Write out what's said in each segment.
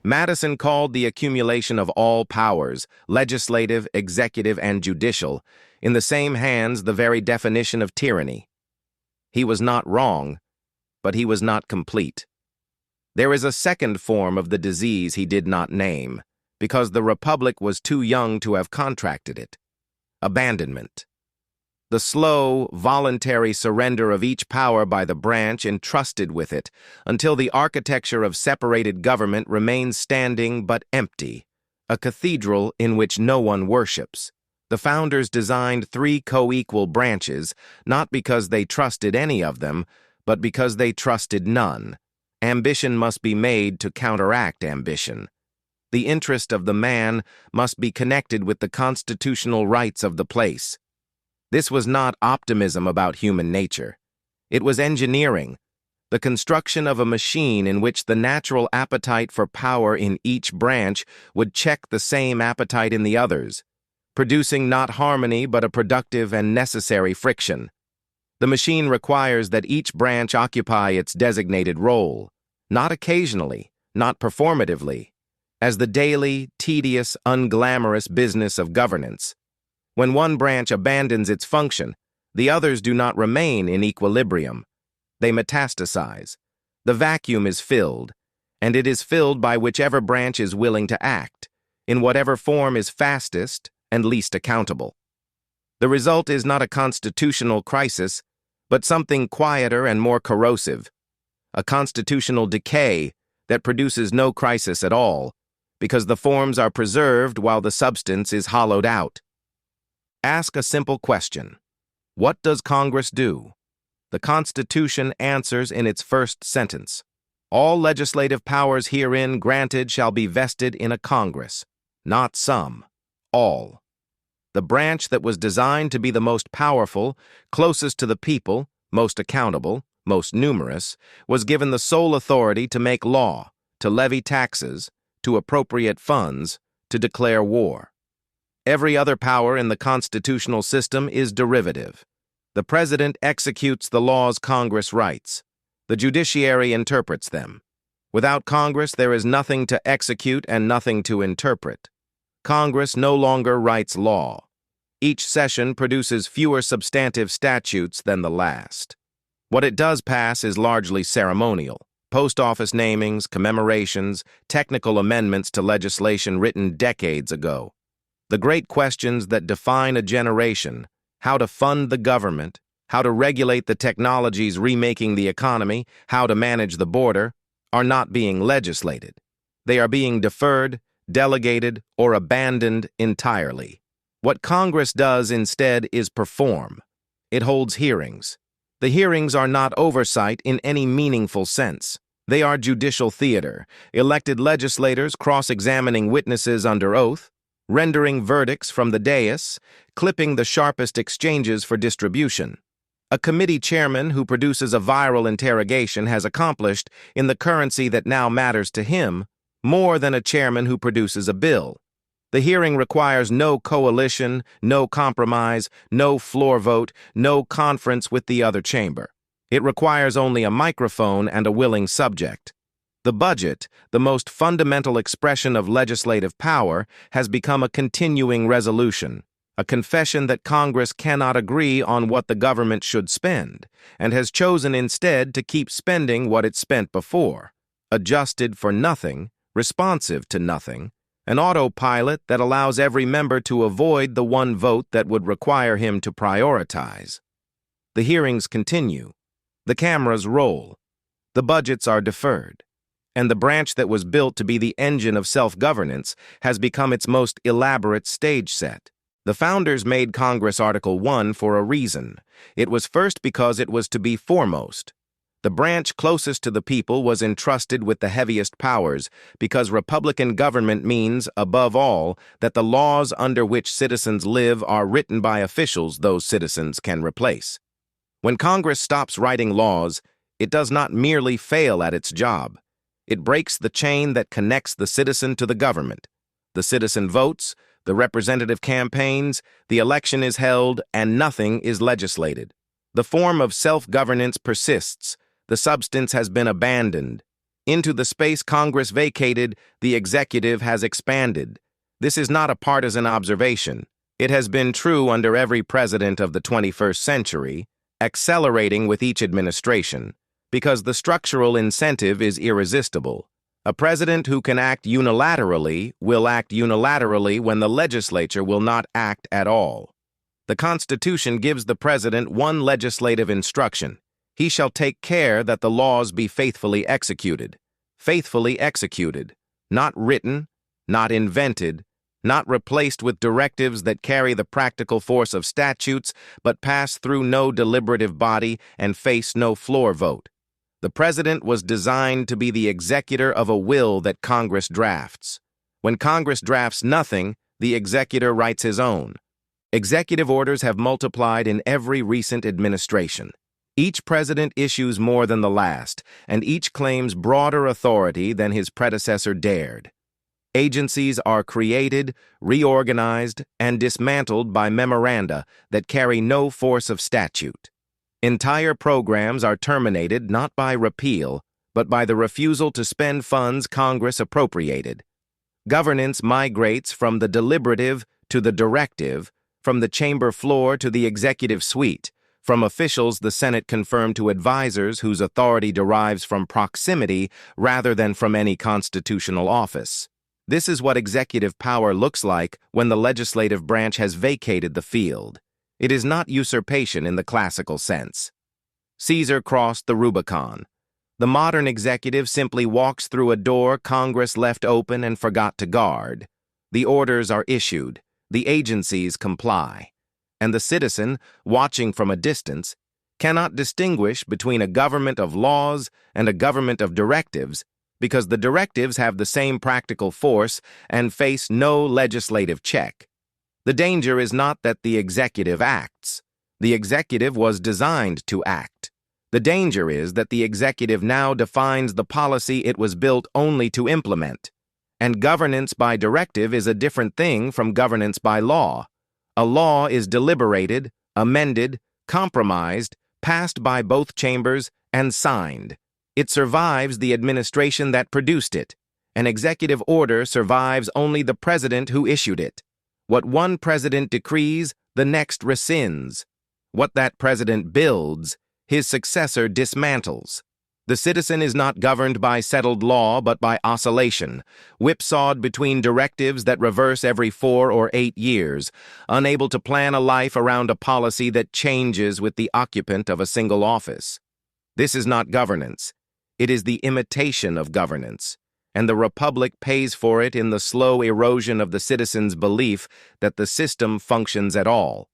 Madison called the accumulation of all powers, legislative, executive, and judicial, in the same hands the very definition of tyranny. He was not wrong, but he was not complete. There is a second form of the disease he did not name, because the Republic was too young to have contracted it: abandonment. The slow, voluntary surrender of each power by the branch entrusted with it, until the architecture of separated government remains standing but empty, a cathedral in which no one worships. The founders designed three co-equal branches, not because they trusted any of them, but because they trusted none. Ambition must be made to counteract ambition. The interest of the man must be connected with the constitutional rights of the place. This was not optimism about human nature. It was engineering, the construction of a machine in which the natural appetite for power in each branch would check the same appetite in the others, producing not harmony but a productive and necessary friction. The machine requires that each branch occupy its designated role, not occasionally, not performatively, as the daily, tedious, unglamorous business of governance. When one branch abandons its function, the others do not remain in equilibrium. They metastasize. The vacuum is filled, and it is filled by whichever branch is willing to act, in whatever form is fastest and least accountable. The result is not a constitutional crisis, but something quieter and more corrosive, a constitutional decay that produces no crisis at all, because the forms are preserved while the substance is hollowed out. Ask a simple question. What does Congress do? The Constitution answers in its first sentence. All legislative powers herein granted shall be vested in a Congress, not some, all. The branch that was designed to be the most powerful, closest to the people, most accountable, most numerous, was given the sole authority to make law, to levy taxes, to appropriate funds, to declare war. Every other power in the constitutional system is derivative. The president executes the laws Congress writes. The judiciary interprets them. Without Congress, there is nothing to execute and nothing to interpret. Congress no longer writes law. Each session produces fewer substantive statutes than the last. What it does pass is largely ceremonial: post office namings, commemorations, technical amendments to legislation written decades ago. The great questions that define a generation, how to fund the government, how to regulate the technologies remaking the economy, how to manage the border, are not being legislated. They are being deferred, delegated, or abandoned entirely. What Congress does instead is perform. It holds hearings. The hearings are not oversight in any meaningful sense. They are judicial theater, elected legislators cross-examining witnesses under oath, rendering verdicts from the dais, clipping the sharpest exchanges for distribution. A committee chairman who produces a viral interrogation has accomplished, in the currency that now matters to him, more than a chairman who produces a bill. The hearing requires no coalition, no compromise, no floor vote, no conference with the other chamber. It requires only a microphone and a willing subject. The budget, the most fundamental expression of legislative power, has become a continuing resolution, a confession that Congress cannot agree on what the government should spend, and has chosen instead to keep spending what it spent before, adjusted for nothing, responsive to nothing, an autopilot that allows every member to avoid the one vote that would require him to prioritize. The hearings continue. The cameras roll. The budgets are deferred. And the branch that was built to be the engine of self-governance has become its most elaborate stage set. The founders made Congress Article 1 for a reason. It was first because it was to be foremost. The branch closest to the people was entrusted with the heaviest powers, because Republican government means, above all, that the laws under which citizens live are written by officials those citizens can replace. When Congress stops writing laws, it does not merely fail at its job. It breaks the chain that connects the citizen to the government. The citizen votes, the representative campaigns, the election is held, and nothing is legislated. The form of self-governance persists. The substance has been abandoned. Into the space Congress vacated, the executive has expanded. This is not a partisan observation. It has been true under every president of the 21st century, accelerating with each administration, because the structural incentive is irresistible. A president who can act unilaterally will act unilaterally when the legislature will not act at all. The Constitution gives the president one legislative instruction: he shall take care that the laws be faithfully executed. Faithfully executed, not written, not invented, not replaced with directives that carry the practical force of statutes, but pass through no deliberative body and face no floor vote. The president was designed to be the executor of a will that Congress drafts. When Congress drafts nothing, the executor writes his own. Executive orders have multiplied in every recent administration. Each president issues more than the last, and each claims broader authority than his predecessor dared. Agencies are created, reorganized, and dismantled by memoranda that carry no force of statute. Entire programs are terminated not by repeal, but by the refusal to spend funds Congress appropriated. Governance migrates from the deliberative to the directive, from the chamber floor to the executive suite, from officials the Senate confirmed to advisors whose authority derives from proximity rather than from any constitutional office. This is what executive power looks like when the legislative branch has vacated the field. It is not usurpation in the classical sense. Caesar crossed the Rubicon. The modern executive simply walks through a door Congress left open and forgot to guard. The orders are issued, the agencies comply, and the citizen, watching from a distance, cannot distinguish between a government of laws and a government of directives, because the directives have the same practical force and face no legislative check. The danger is not that the executive acts. The executive was designed to act. The danger is that the executive now defines the policy it was built only to implement. And governance by directive is a different thing from governance by law. A law is deliberated, amended, compromised, passed by both chambers, and signed. It survives the administration that produced it. An executive order survives only the president who issued it. What one president decrees, the next rescinds. What that president builds, his successor dismantles. The citizen is not governed by settled law but by oscillation, whipsawed between directives that reverse every 4 or 8 years, unable to plan a life around a policy that changes with the occupant of a single office. This is not governance. It is the imitation of governance, and the Republic pays for it in the slow erosion of the citizen's belief that the system functions at all.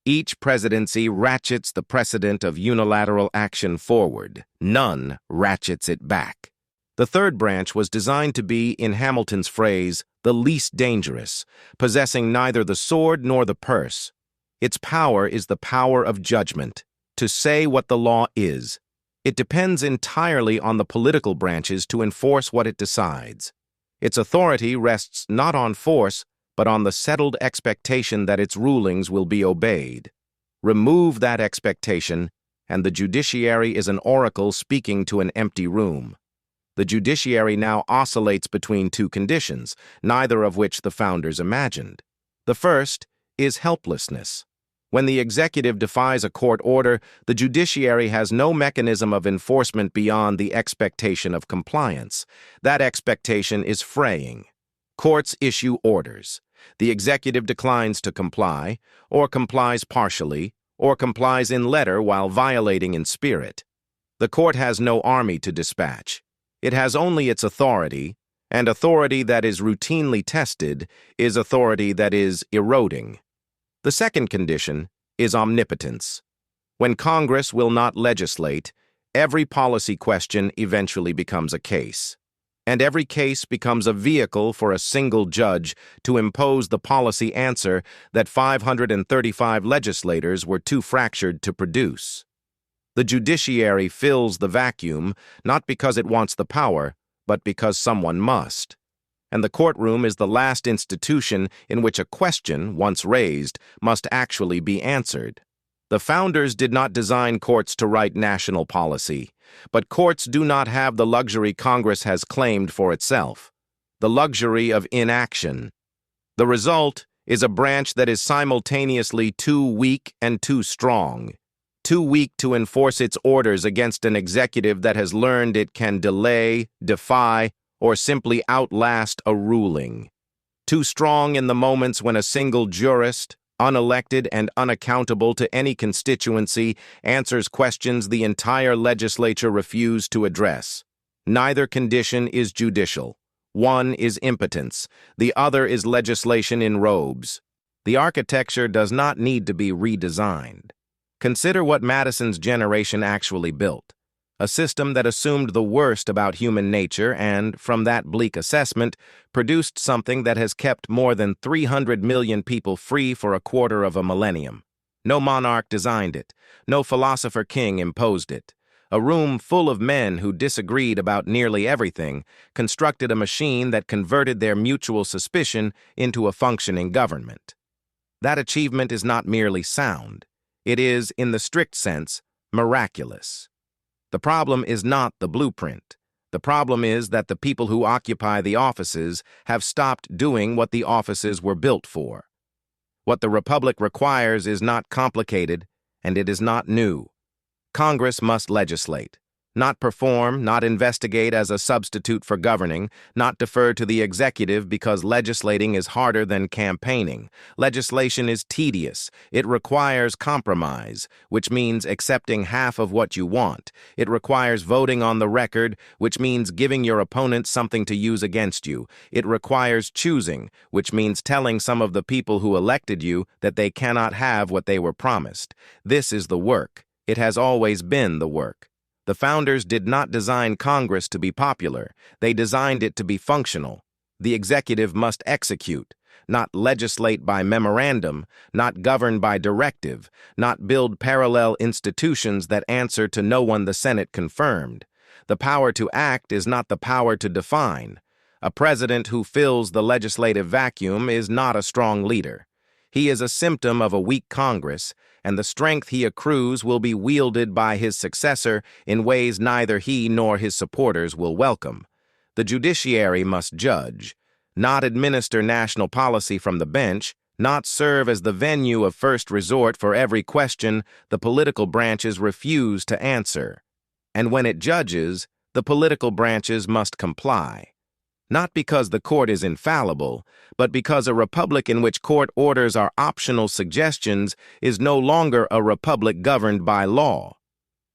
Each presidency ratchets the precedent of unilateral action forward. None ratchets it back. The third branch was designed to be, in Hamilton's phrase, the least dangerous, possessing neither the sword nor the purse. Its power is the power of judgment, to say what the law is. It depends entirely on the political branches to enforce what it decides. Its authority rests not on force, but on the settled expectation that its rulings will be obeyed. Remove that expectation, and the judiciary is an oracle speaking to an empty room. The judiciary now oscillates between two conditions, neither of which the founders imagined. The first is helplessness. When the executive defies a court order, the judiciary has no mechanism of enforcement beyond the expectation of compliance. That expectation is fraying. Courts issue orders. The executive declines to comply, or complies partially, or complies in letter while violating in spirit. The court has no army to dispatch. It has only its authority, and authority that is routinely tested is authority that is eroding. The second condition is omnipotence. When Congress will not legislate, every policy question eventually becomes a case. And every case becomes a vehicle for a single judge to impose the policy answer that 535 legislators were too fractured to produce. The judiciary fills the vacuum not because it wants the power, but because someone must. And the courtroom is the last institution in which a question, once raised, must actually be answered. The founders did not design courts to write national policy. But courts do not have the luxury Congress has claimed for itself, the luxury of inaction. The result is a branch that is simultaneously too weak and too strong. Too weak to enforce its orders against an executive that has learned it can delay, defy, or simply outlast a ruling. Too strong in the moments when a single jurist, unelected and unaccountable to any constituency, answers questions the entire legislature refused to address. Neither condition is judicial. One is impotence. The other is legislation in robes. The architecture does not need to be redesigned. Consider what Madison's generation actually built. A system that assumed the worst about human nature and, from that bleak assessment, produced something that has kept more than 300 million people free for a quarter of a millennium. No monarch designed it. No philosopher king imposed it. A room full of men who disagreed about nearly everything constructed a machine that converted their mutual suspicion into a functioning government. That achievement is not merely sound. It is, in the strict sense, miraculous. The problem is not the blueprint. The problem is that the people who occupy the offices have stopped doing what the offices were built for. What the Republic requires is not complicated, and it is not new. Congress must legislate, not perform, not investigate as a substitute for governing, not defer to the executive because legislating is harder than campaigning. Legislation is tedious. It requires compromise, which means accepting half of what you want. It requires voting on the record, which means giving your opponent something to use against you. It requires choosing, which means telling some of the people who elected you that they cannot have what they were promised. This is the work. It has always been the work. The founders did not design Congress to be popular. They designed it to be functional. The executive must execute, not legislate by memorandum, not govern by directive, not build parallel institutions that answer to no one the Senate confirmed. The power to act is not the power to define. A president who fills the legislative vacuum is not a strong leader. He is a symptom of a weak Congress, and the strength he accrues will be wielded by his successor in ways neither he nor his supporters will welcome. The judiciary must judge, not administer national policy from the bench, not serve as the venue of first resort for every question the political branches refuse to answer. And when it judges, the political branches must comply. Not because the court is infallible, but because a republic in which court orders are optional suggestions is no longer a republic governed by law.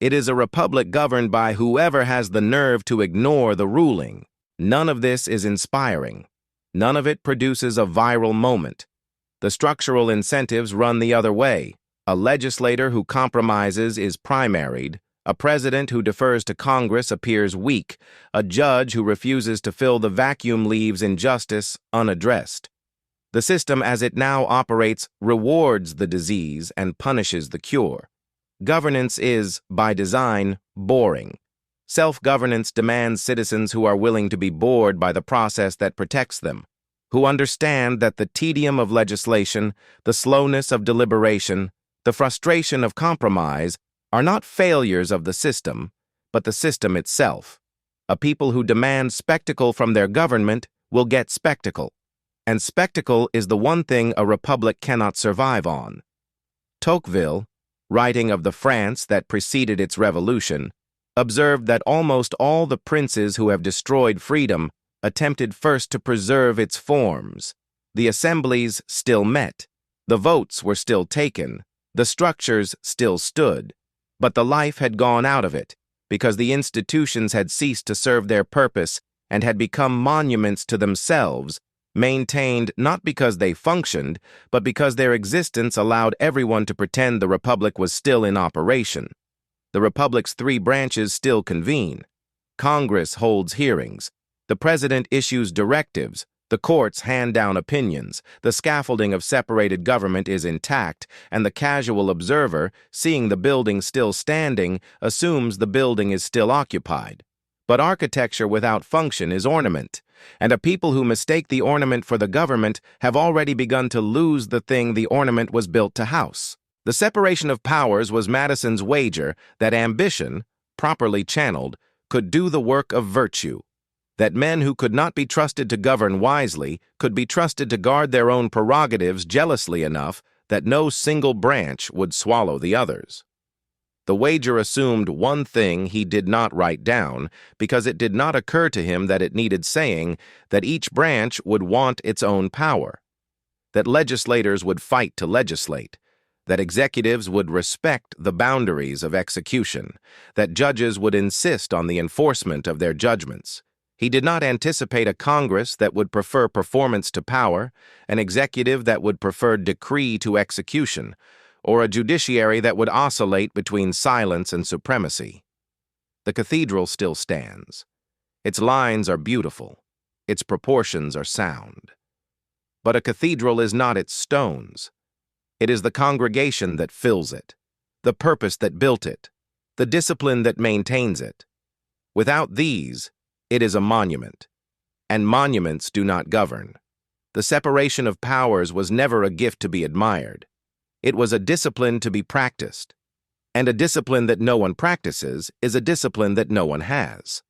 It is a republic governed by whoever has the nerve to ignore the ruling. None of this is inspiring. None of it produces a viral moment. The structural incentives run the other way. A legislator who compromises is primaried. A president who defers to Congress appears weak. A judge who refuses to fill the vacuum leaves injustice unaddressed. The system as it now operates rewards the disease and punishes the cure. Governance is, by design, boring. Self-governance demands citizens who are willing to be bored by the process that protects them, who understand that the tedium of legislation, the slowness of deliberation, the frustration of compromise are not failures of the system, but the system itself. A people who demand spectacle from their government will get spectacle, and spectacle is the one thing a republic cannot survive on. Tocqueville, writing of the France that preceded its revolution, observed that almost all the princes who have destroyed freedom attempted first to preserve its forms. The assemblies still met, the votes were still taken, the structures still stood. But the life had gone out of it, because the institutions had ceased to serve their purpose and had become monuments to themselves, maintained not because they functioned, but because their existence allowed everyone to pretend the republic was still in operation. The republic's three branches still convene. Congress holds hearings. The president issues directives. The courts hand down opinions, the scaffolding of separated government is intact, and the casual observer, seeing the building still standing, assumes the building is still occupied. But architecture without function is ornament, and a people who mistake the ornament for the government have already begun to lose the thing the ornament was built to house. The separation of powers was Madison's wager that ambition, properly channeled, could do the work of virtue, that men who could not be trusted to govern wisely could be trusted to guard their own prerogatives jealously enough that no single branch would swallow the others. The wager assumed one thing he did not write down because it did not occur to him that it needed saying, that each branch would want its own power, that legislators would fight to legislate, that executives would respect the boundaries of execution, that judges would insist on the enforcement of their judgments. He did not anticipate a Congress that would prefer performance to power, an executive that would prefer decree to execution, or a judiciary that would oscillate between silence and supremacy. The cathedral still stands. Its lines are beautiful. Its proportions are sound. But a cathedral is not its stones. It is the congregation that fills it, the purpose that built it, the discipline that maintains it. Without these, it is a monument, and monuments do not govern. The separation of powers was never a gift to be admired. It was a discipline to be practiced, and a discipline that no one practices is a discipline that no one has.